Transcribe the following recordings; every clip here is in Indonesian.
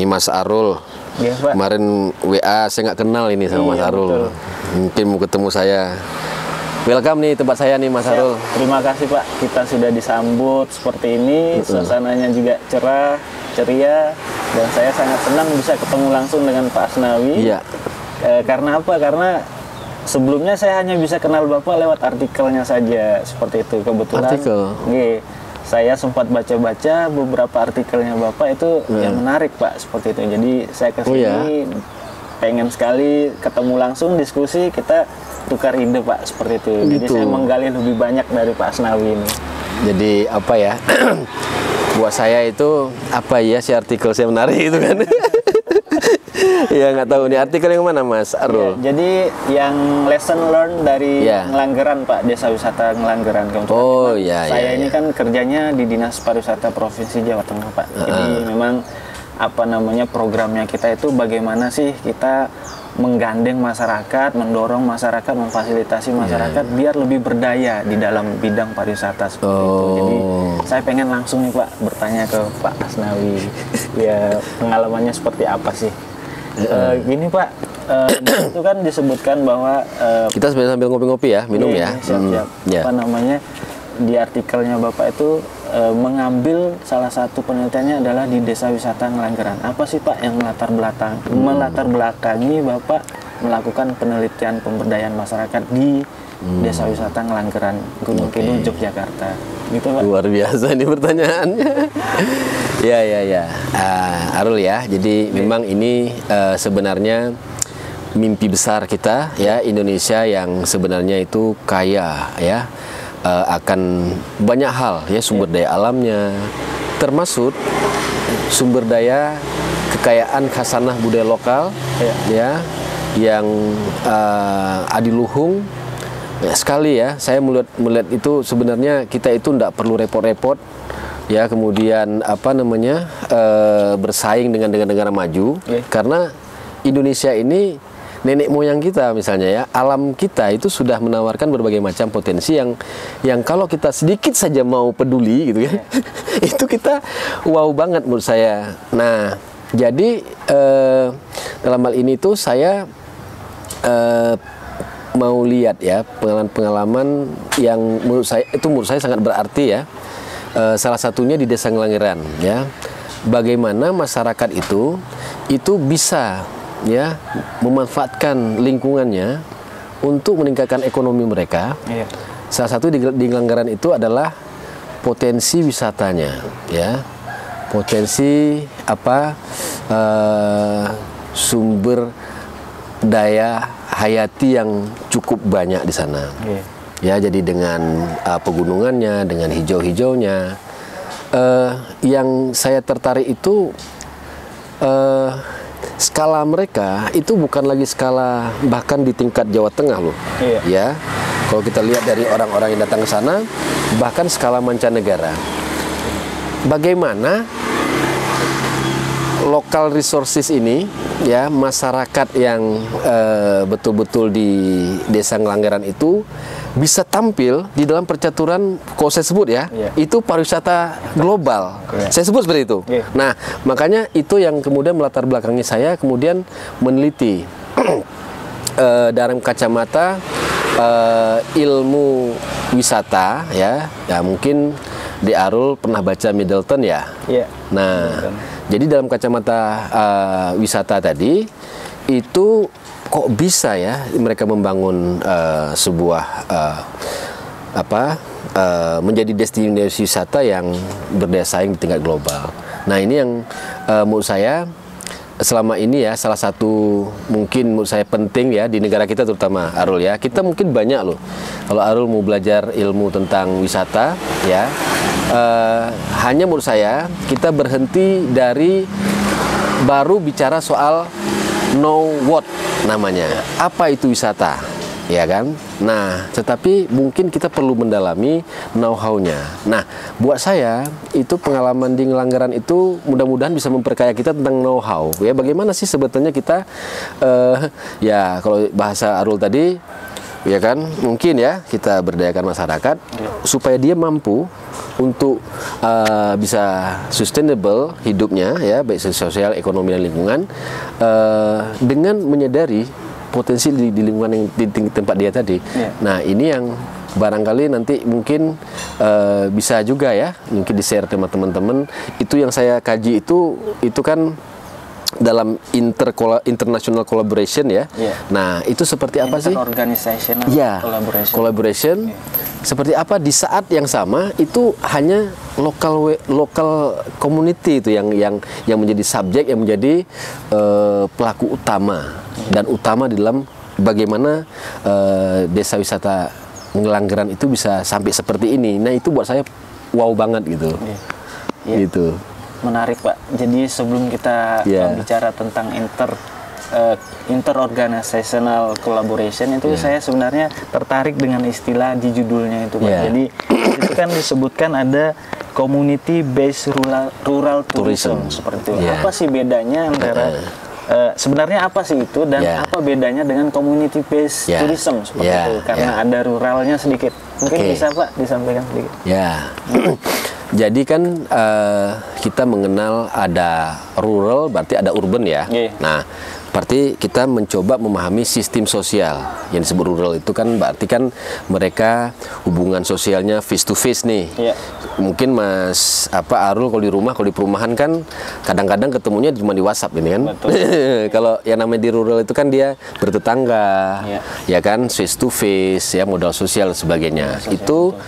Ini Mas Arul. Iya, Pak. Kemarin WA saya nggak kenal ini sama Mas Arul. Betul. Mungkin mau ketemu saya. Welcome nih tempat saya nih Mas Arul. Terima kasih Pak, kita sudah disambut seperti ini, suasananya juga cerah, ceria, dan saya sangat senang bisa ketemu langsung dengan Pak Asnawi. Iya. Karena apa? Karena sebelumnya saya hanya bisa kenal Bapak lewat artikelnya saja, seperti itu. Kebetulan Artikel? saya sempat baca-baca beberapa artikelnya Bapak itu yang menarik Pak, seperti itu. Jadi saya kesini pengen sekali ketemu langsung, diskusi, kita tukar ide Pak, seperti itu. Jadi saya menggali lebih banyak dari Pak Asnawi ini. Jadi apa ya? Buat saya itu apa ya si artikel saya menarik itu kan? Ya nggak tahu nih artikel yang mana Mas Arul. Ya, jadi yang lesson learn dari Ngelanggeran Pak, Desa Wisata Ngelanggeran. Saya ini kan kerjanya di Dinas Pariwisata Provinsi Jawa Tengah Pak. Jadi memang apa namanya programnya kita itu bagaimana sih kita menggandeng masyarakat, mendorong masyarakat, memfasilitasi masyarakat biar lebih berdaya di dalam bidang pariwisata seperti itu. Jadi saya pengen langsung nih Pak bertanya ke Pak Asnawi, ya pengalamannya seperti apa sih? Gini Pak, itu kan disebutkan bahwa kita sambil ngopi-ngopi ya, minum ya. Siap-siap. Apa namanya di artikelnya Bapak itu mengambil salah satu penelitiannya adalah di Desa Wisata Ngelanggeran. Apa sih Pak yang melatar belakangi Bapak melakukan penelitian pemberdayaan masyarakat di Desa Wisata Ngelanggeran, Gunung Kidul, Yogyakarta? Gitu Pak. Luar biasa ini pertanyaannya. Ya. Arul ya. Jadi memang ini sebenarnya mimpi besar kita ya, Indonesia yang sebenarnya itu kaya ya akan banyak hal ya, sumber daya alamnya, termasuk sumber daya kekayaan khasanah budaya lokal ya yang adiluhung sekali ya. Saya melihat itu sebenarnya kita itu tidak perlu repot-repot ya, kemudian apa namanya bersaing dengan negara maju karena Indonesia ini nenek moyang kita misalnya ya, alam kita itu sudah menawarkan berbagai macam potensi yang kalau kita sedikit saja mau peduli gitu ya, itu kita wow banget menurut saya. Nah, jadi dalam hal ini tuh saya mau lihat ya pengalaman yang menurut saya sangat berarti ya. Salah satunya di Desa Ngelanggeran ya. Bagaimana masyarakat itu bisa ya memanfaatkan lingkungannya untuk meningkatkan ekonomi mereka. Salah satu di Ngelanggeran itu adalah potensi wisatanya ya, potensi apa sumber daya hayati yang cukup banyak di sana ya. Jadi dengan pegunungannya, dengan hijau-hijaunya, yang saya tertarik itu skala mereka itu bukan lagi skala bahkan di tingkat Jawa Tengah loh. Ya, kalau kita lihat dari orang-orang yang datang ke sana, bahkan skala mancanegara. Bagaimana local resources ini ya, masyarakat yang betul-betul di Desa Ngelanggeran itu bisa tampil di dalam percaturan, kalau saya sebut ya, itu pariwisata global. Saya sebut seperti itu. Nah, makanya itu yang kemudian melatar belakangi saya kemudian meneliti dalam kacamata ilmu wisata ya. Ya mungkin di Arul pernah baca Middleton ya. Nah, jadi dalam kacamata wisata tadi itu kok bisa ya mereka membangun sebuah menjadi destinasi wisata yang berdaya saing di tingkat global. Nah, ini yang menurut saya selama ini ya salah satu mungkin menurut saya penting ya di negara kita terutama Arul ya. Kita mungkin banyak loh kalau Arul mau belajar ilmu tentang wisata ya. Hanya menurut saya kita berhenti dari baru bicara soal know what namanya, apa itu wisata ya kan. Nah, tetapi mungkin kita perlu mendalami know-how-nya. Nah, buat saya itu pengalaman di Ngelanggeran itu mudah-mudahan bisa memperkaya kita tentang know-how ya, bagaimana sih sebetulnya kita ya kalau bahasa Arul tadi ya kan, mungkin ya kita berdayakan masyarakat supaya dia mampu untuk bisa sustainable hidupnya ya, baik sosial, ekonomi dan lingkungan, dengan menyadari potensi di lingkungan yang di tempat dia tadi. Nah, ini yang barangkali nanti mungkin bisa juga ya, mungkin di-share sama teman-teman. Itu yang saya kaji itu kan dalam international collaboration ya. Nah, itu seperti apa sih? Organizational collaboration. Seperti apa di saat yang sama itu hanya lokal community itu yang menjadi subjek, yang menjadi pelaku utama dan utama di dalam bagaimana desa wisata Ngelanggeran itu bisa sampai seperti ini. Nah, itu buat saya wow banget gitu. Gitu. Menarik, Pak. Jadi sebelum kita bicara tentang interorganizational collaboration itu, saya sebenarnya tertarik dengan istilah di judulnya itu, Pak. Jadi itu kan disebutkan ada community based rural tourism seperti itu. Apa sih bedanya antara sebenarnya apa sih itu, dan apa bedanya dengan community based tourism seperti itu? Karena ada ruralnya sedikit. Mungkin bisa Pak disampaikan sedikit. Jadi kan kita mengenal ada rural, berarti ada urban ya. Nah, berarti kita mencoba memahami sistem sosial yang disebut rural itu kan, berarti kan mereka hubungan sosialnya face to face nih. Mungkin Mas Arul kalau di rumah, kalau di perumahan kan kadang-kadang ketemunya cuma di WhatsApp ini kan. Kalau yang namanya di rural itu kan dia bertetangga, ya kan, face to face ya, modal sosial dan sebagainya. Itu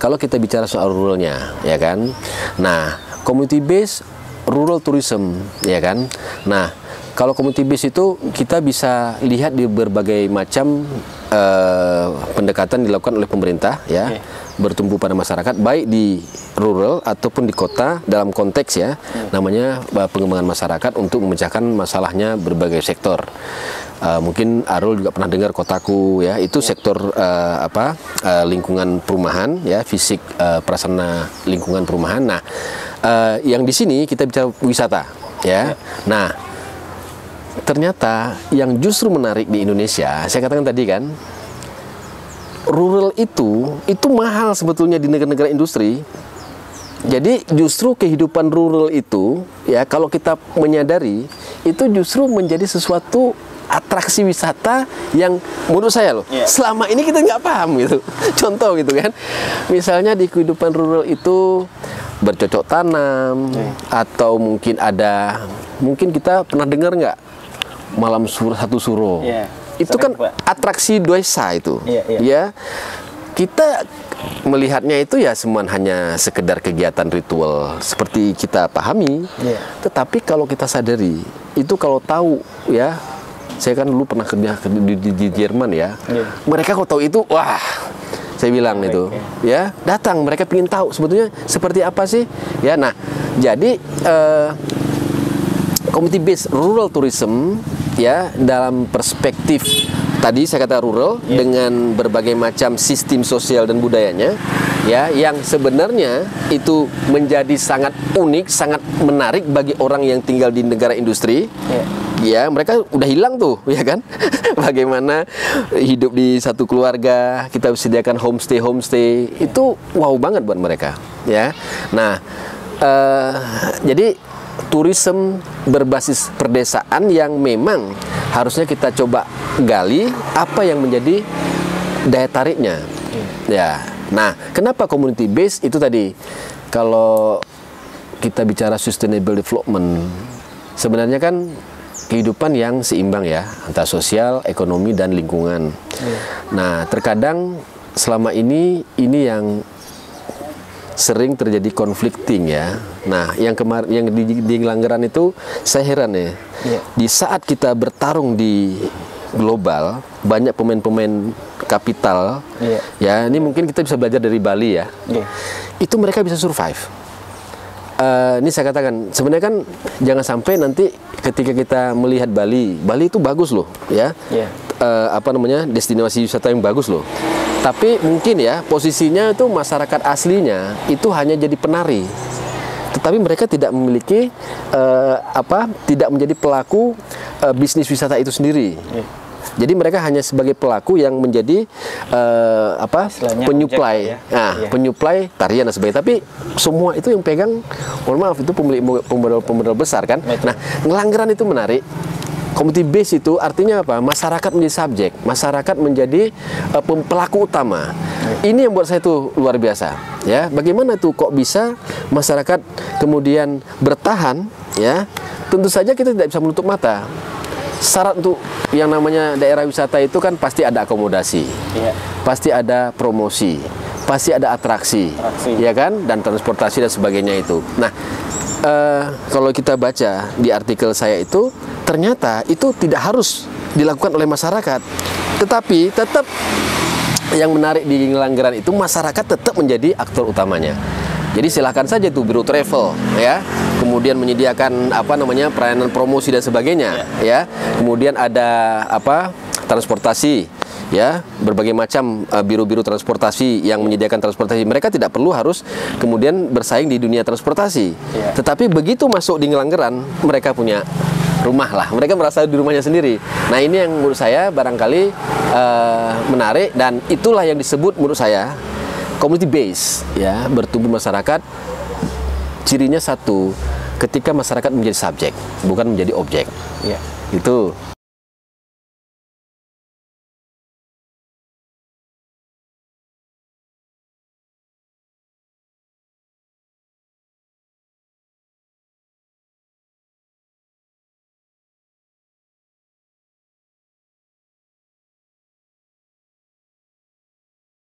kalau kita bicara soal ruralnya, ya kan. Nah, community based rural tourism, ya kan. Nah, kalau community base itu kita bisa lihat di berbagai macam pendekatan dilakukan oleh pemerintah ya, bertumbuh pada masyarakat baik di rural ataupun di kota, dalam konteks ya namanya pengembangan masyarakat untuk memecahkan masalahnya berbagai sektor. Mungkin Arul juga pernah dengar Kotaku ya, itu sektor lingkungan perumahan ya, fisik prasarana lingkungan perumahan. Nah, yang di sini kita bicara wisata ya. Nah, ternyata yang justru menarik di Indonesia, saya katakan tadi kan, rural itu mahal sebetulnya di negara-negara industri. Jadi justru kehidupan rural itu ya, kalau kita menyadari, itu justru menjadi sesuatu atraksi wisata yang menurut saya loh, selama ini kita nggak paham gitu. Contoh gitu kan, misalnya di kehidupan rural itu bercocok tanam, atau mungkin mungkin kita pernah dengar nggak malam satu suro, itu kan atraksi desa itu, ya kita melihatnya itu ya semua hanya sekedar kegiatan ritual seperti kita pahami, tetapi kalau kita sadari itu, kalau tahu ya, saya kan dulu pernah kerja di Jerman ya, mereka kalau tahu itu, wah, saya bilang itu ya, datang, mereka ingin tahu sebetulnya seperti apa sih ya. Nah, jadi community based rural tourism ya, dalam perspektif tadi saya kata rural dengan berbagai macam sistem sosial dan budayanya ya, yang sebenarnya itu menjadi sangat unik, sangat menarik bagi orang yang tinggal di negara industri. Ya, mereka udah hilang tuh, ya kan? Bagaimana hidup di satu keluarga, kita sediakan homestay, itu wow banget buat mereka, ya. Nah, jadi tourism berbasis perdesaan yang memang harusnya kita coba gali apa yang menjadi daya tariknya. Ya. Nah, kenapa community based itu tadi? Kalau kita bicara sustainable development, sebenarnya kan kehidupan yang seimbang ya, antara sosial, ekonomi dan lingkungan. Nah, terkadang selama ini yang sering terjadi conflicting ya. Nah, yang kemarin yang di Ngelanggeran itu saya heran ya. Di saat kita bertarung di global, banyak pemain-pemain kapital. Ya, ini mungkin kita bisa belajar dari Bali ya. Itu mereka bisa survive. Ini saya katakan, sebenarnya kan jangan sampai nanti ketika kita melihat Bali itu bagus loh ya. Destinasi wisata yang bagus loh. Tapi mungkin ya posisinya itu masyarakat aslinya itu hanya jadi penari, tetapi mereka tidak memiliki tidak menjadi pelaku bisnis wisata itu sendiri. Jadi mereka hanya sebagai pelaku yang menjadi penyuplai, penyuplai tarian dan sebagainya. Tapi semua itu yang pegang, mohon maaf, itu pemodal besar kan. Betul. Nah, Ngelanggeran itu menarik. Community base itu artinya apa? Masyarakat menjadi subjek, masyarakat menjadi pelaku utama. Ini yang buat saya itu luar biasa. Ya, bagaimana tuh kok bisa masyarakat kemudian bertahan? Ya, tentu saja kita tidak bisa menutup mata. Syarat untuk yang namanya daerah wisata itu kan pasti ada akomodasi, pasti ada promosi, pasti ada atraksi, ya kan, dan transportasi dan sebagainya itu. Nah, kalau kita baca di artikel saya itu, ternyata itu tidak harus dilakukan oleh masyarakat, tetapi tetap yang menarik di Ngelanggeran itu masyarakat tetap menjadi aktor utamanya. Jadi silakan saja tuh biro travel, ya, kemudian menyediakan pelayanan promosi dan sebagainya, ya. Kemudian ada transportasi, ya, berbagai macam biro-biro transportasi yang menyediakan transportasi. Mereka tidak perlu harus kemudian bersaing di dunia transportasi. Tetapi begitu masuk di Ngelanggeran, mereka punya rumah lah, mereka merasa di rumahnya sendiri. Nah, ini yang menurut saya barangkali menarik, dan itulah yang disebut menurut saya community base, ya, bertumbuh masyarakat. Cirinya satu, ketika masyarakat menjadi subjek, bukan menjadi objek. Itu